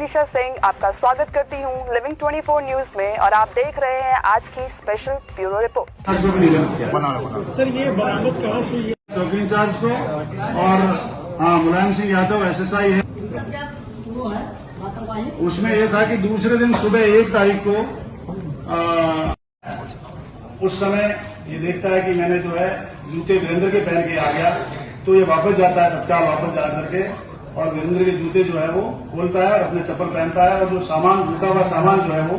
मनीषा सिंह आपका स्वागत करती हूं लिविंग 24 न्यूज में और आप देख रहे हैं आज की स्पेशल ब्यूरो रिपोर्ट। सर ये बरामद कहाँ से हुई? चौकी इंचार्ज को और मुलायम सिंह यादव एसएसआई है। उसमें यह था कि दूसरे दिन सुबह 1 तारीख को उस समय ये देखता है कि मैंने जो है जूते वीरेंद्र के पहन के आ गया, तो ये वापस जाता है, तत्काल वापस जा करके और वीरेंद्र के जूते जो है वो खोलता है और अपने चप्पल पहनता है और जो सामान लूटा हुआ सामान जो है वो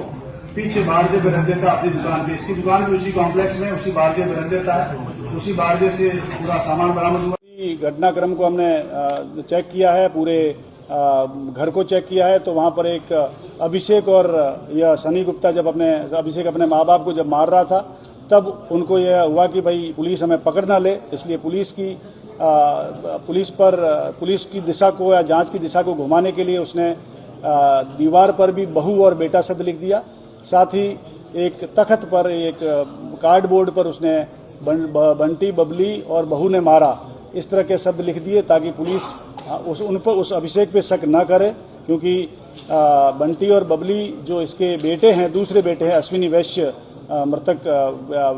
पीछे बारजे पे रख देता है अपनी दुकान पे। इसकी दुकान भी उसी कॉम्प्लेक्स में उसी बारजे पे रख देता है, उसी बारजे से पूरा सामान बरामद हुआ। घटनाक्रम को हमने चेक किया है, पूरे घर को चेक किया है, तो वहां पर एक अभिषेक और यह सनी गुप्ता जब अभिषेक अपने माँ बाप को जब मार रहा था तब उनको यह हुआ कि भाई पुलिस हमें पकड़ ना ले, इसलिए पुलिस की दिशा को या जांच की दिशा को घुमाने के लिए उसने दीवार पर भी बहू और बेटा शब्द लिख दिया। साथ ही एक तख्त पर, एक कार्डबोर्ड पर उसने बंटी, बबली और बहू ने मारा, इस तरह के शब्द लिख दिए ताकि पुलिस उस अभिषेक पे शक न करे, क्योंकि बंटी और बबली जो इसके बेटे हैं, दूसरे बेटे हैं अश्विनी वैश्य, मृतक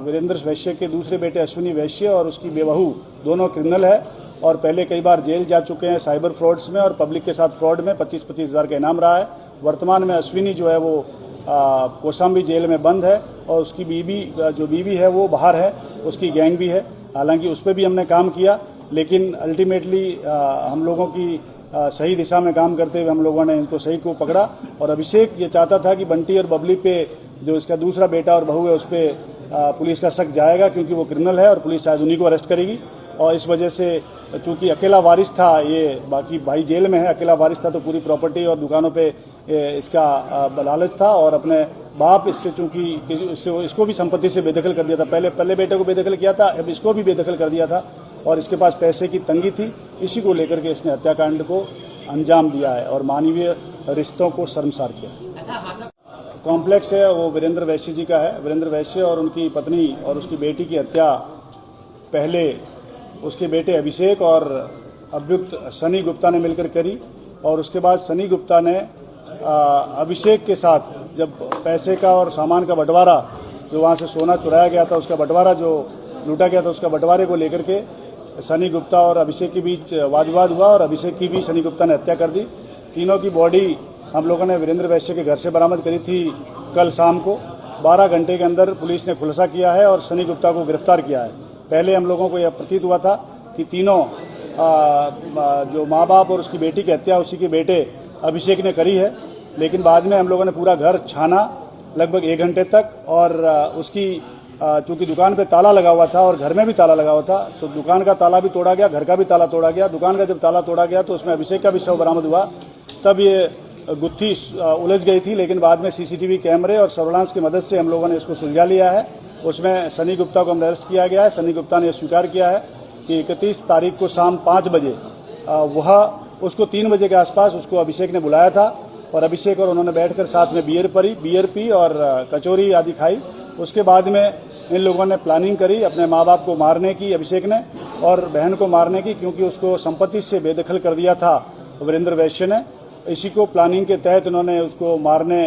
वीरेंद्र वैश्य के दूसरे बेटे अश्विनी वैश्य और उसकी बेबहू दोनों क्रिमिनल है और पहले कई बार जेल जा चुके हैं साइबर फ्रॉड्स में और पब्लिक के साथ फ्रॉड में 25-25 हज़ार का इनाम रहा है। वर्तमान में अश्विनी जो है वो कौशाम्बी जेल में बंद है और उसकी बीवी है वो बाहर है, उसकी गैंग भी है। हालांकि उस पर भी हमने काम किया, लेकिन अल्टीमेटली हम लोगों की सही दिशा में काम करते हुए हम लोगों ने इनको सही को पकड़ा। और अभिषेक ये चाहता था कि बंटी और बबली पे जो इसका दूसरा बेटा और बहू है उस पर पुलिस का शक जाएगा, क्योंकि वो क्रिमिनल है और पुलिस शायद उन्हीं को अरेस्ट करेगी। और इस वजह से चूंकि अकेला वारिस था, ये बाकी भाई जेल में है, अकेला वारिस था, तो पूरी प्रॉपर्टी और दुकानों पे इसका लालच था और अपने बाप इससे चूंकि इसको भी संपत्ति से बेदखल कर दिया था। पहले बेटे को बेदखल किया था, अब इसको भी बेदखल कर दिया था और इसके पास पैसे की तंगी थी, इसी को लेकर के इसने हत्याकांड को अंजाम दिया है और मानवीय रिश्तों को शर्मसार किया है। कॉम्प्लेक्स है वो वीरेंद्र वैश्य जी का है। वीरेंद्र वैश्य और उनकी पत्नी और उसकी बेटी की हत्या पहले उसके बेटे अभिषेक और अभियुक्त सनी गुप्ता ने मिलकर करी और उसके बाद सनी गुप्ता ने अभिषेक के साथ जब पैसे का और सामान का बंटवारा, जो वहाँ से सोना चुराया गया था उसका बंटवारा जो लूटा गया था, उसका बंटवारे को लेकर के सनी गुप्ता और अभिषेक के बीच वाद विवाद हुआ और अभिषेक की भी सनी गुप्ता ने हत्या कर दी। तीनों की बॉडी हम लोगों ने वीरेंद्र वैश्य के घर से बरामद करी थी कल शाम को। 12 घंटे के अंदर पुलिस ने खुलासा किया है और सनी गुप्ता को गिरफ्तार किया है। पहले हम लोगों को यह प्रतीत हुआ था कि तीनों जो माँ बाप और उसकी बेटी की हत्या उसी के बेटे अभिषेक ने करी है, लेकिन बाद में हम लोगों ने पूरा घर छाना लगभग 1 घंटे तक और उसकी चूंकि दुकान पे ताला लगा हुआ था और घर में भी ताला लगा हुआ था, तो दुकान का ताला भी तोड़ा गया, घर का भी ताला तोड़ा गया। दुकान का जब ताला तोड़ा गया तो उसमें अभिषेक का भी शव बरामद हुआ। तब ये गुत्थी उलझ गई थी, लेकिन बाद में सीसीटीवी कैमरे और सर्विलांस की मदद से हम लोगों ने इसको सुलझा लिया है। उसमें सनी गुप्ता को हमने अरेस्ट किया गया है। सनी गुप्ता ने स्वीकार किया है कि 31 तारीख को शाम 5 बजे उसको 3 बजे के आसपास उसको अभिषेक ने बुलाया था और अभिषेक और उन्होंने बैठकर साथ में बियर पी और कचौरी आदि खाई। उसके बाद में इन लोगों ने प्लानिंग करी अपने माँ बाप को मारने की, अभिषेक ने, और बहन को मारने की, क्योंकि उसको संपत्ति से बेदखल कर दिया था वीरेंद्र वैश्य ने। इसी को प्लानिंग के तहत उन्होंने उसको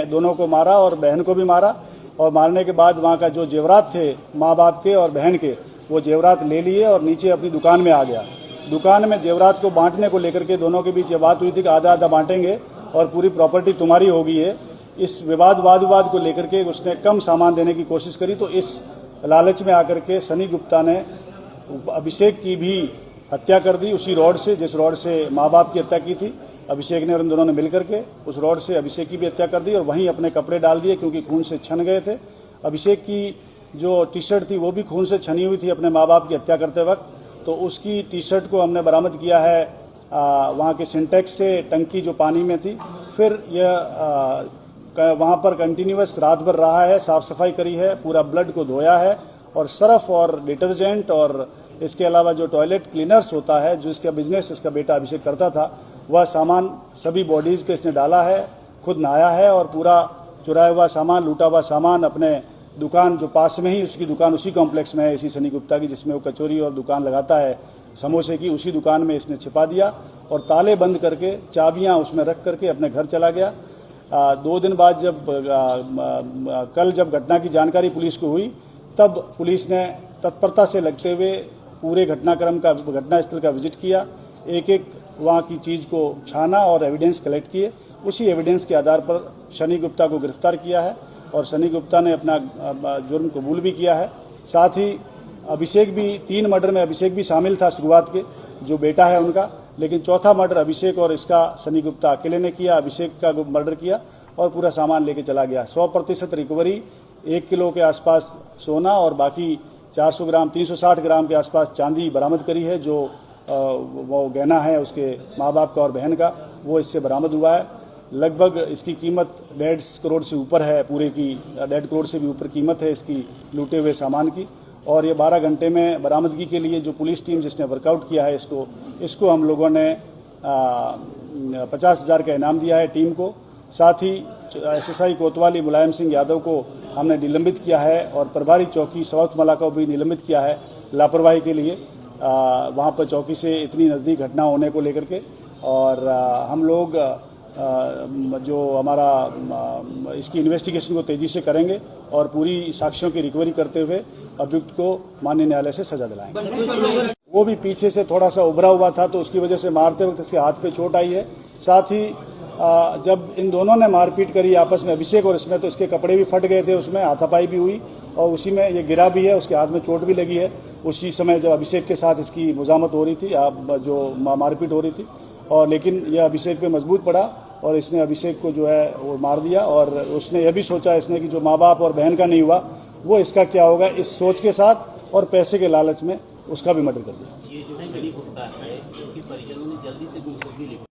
दोनों को मारा और बहन को भी मारा और मारने के बाद वहाँ का जो जेवरात थे माँ बाप के और बहन के, वो जेवरात ले लिए और नीचे अपनी दुकान में आ गया। दुकान में जेवरात को बांटने को लेकर के दोनों के बीच ये बात हुई थी कि आधा आधा बांटेंगे और पूरी प्रॉपर्टी तुम्हारी होगी। है इस वाद विवाद को लेकर के उसने कम सामान देने की कोशिश करी, तो इस लालच में आकर के सनी गुप्ता ने अभिषेक की भी हत्या कर दी उसी रॉड से, जिस रॉड से माँ बाप की हत्या की थी अभिषेक ने और इन दोनों ने मिलकर के। उस रॉड से अभिषेक की भी हत्या कर दी और वहीं अपने कपड़े डाल दिए, क्योंकि खून से छन गए थे। अभिषेक की जो टी शर्ट थी वो भी खून से छनी हुई थी अपने माँ बाप की हत्या करते वक्त, तो उसकी टी शर्ट को हमने बरामद किया है वहाँ के सिंटेक्स से, टंकी जो पानी में थी। फिर यह वहाँ पर कंटिन्यूअस रात भर रहा है, साफ सफाई करी है, पूरा ब्लड को धोया है और सर्फ और डिटर्जेंट और इसके अलावा जो टॉयलेट क्लीनर्स होता है, जो इसका बिजनेस इसका बेटा अभिषेक करता था, वह सामान सभी बॉडीज़ पे इसने डाला है, खुद नहाया है और पूरा चुराया हुआ सामान, लूटा हुआ सामान अपने दुकान जो पास में ही उसकी दुकान उसी कॉम्प्लेक्स में है इसी सनी गुप्ता की, जिसमें वो कचौरी और दुकान लगाता है समोसे की, उसी दुकान में इसने छिपा दिया और ताले बंद करके चाबियां उसमें रख करके अपने घर चला गया। 2 दिन बाद कल जब घटना की जानकारी पुलिस को हुई, तब पुलिस ने तत्परता से लगते हुए पूरे घटनास्थल का विजिट किया, एक एक वहाँ की चीज़ को छाना और एविडेंस कलेक्ट किए। उसी एविडेंस के आधार पर शनि गुप्ता को गिरफ्तार किया है और शनि गुप्ता ने अपना जुर्म कबूल भी किया है। साथ ही अभिषेक भी 3 मर्डर में अभिषेक भी शामिल था शुरुआत के, जो बेटा है उनका, लेकिन चौथा मर्डर अभिषेक और इसका शनि गुप्ता अकेले ने किया। अभिषेक का मर्डर किया और पूरा सामान लेके चला गया। 100% रिकवरी, 1 किलो के आसपास सोना और बाकी 400 ग्राम 360 ग्राम के आसपास चांदी बरामद करी है, जो वो गहना है उसके माँ बाप का और बहन का, वो इससे बरामद हुआ है। लगभग इसकी कीमत 1.5 करोड़ से ऊपर है, पूरे की 1.5 करोड़ से भी ऊपर कीमत है इसकी लूटे हुए सामान की। और ये 12 घंटे में बरामदगी के लिए जो पुलिस टीम जिसने वर्कआउट किया है इसको हम लोगों ने 50,000 का इनाम दिया है टीम को। साथ ही SSI कोतवाली मुलायम सिंह यादव को हमने निलंबित किया है और प्रभारी चौकी साउथ मला को भी निलंबित किया है लापरवाही के लिए, वहाँ पर चौकी से इतनी नज़दीक घटना होने को लेकर के। और हम लोग जो हमारा इसकी इन्वेस्टिगेशन को तेज़ी से करेंगे और पूरी साक्ष्यों की रिकवरी करते हुए अभियुक्त को माननीय न्यायालय से सजा दिलाएंगे। वो भी पीछे से थोड़ा सा उभरा हुआ था, तो उसकी वजह से मारते वक्त इसके हाथ पे चोट आई है। साथ ही जब इन दोनों ने मारपीट करी आपस में, अभिषेक और इसमें, तो इसके कपड़े भी फट गए थे, उसमें हाथापाई भी हुई और उसी में ये गिरा भी है, उसके हाथ में चोट भी लगी है। उसी समय जब अभिषेक के साथ इसकी मुजामत हो रही थी, जो मारपीट हो रही थी, और लेकिन यह अभिषेक पे मजबूत पड़ा और इसने अभिषेक को जो है वो मार दिया। और उसने यह भी सोचा इसने कि जो माँ बाप और बहन का नहीं हुआ वो इसका क्या होगा, इस सोच के साथ और पैसे के लालच में उसका भी मर्डर कर दिया। ये जो शनि गुप्ता है, इसके परिजनों ने जल्दी से गुमशुदगी लिखी।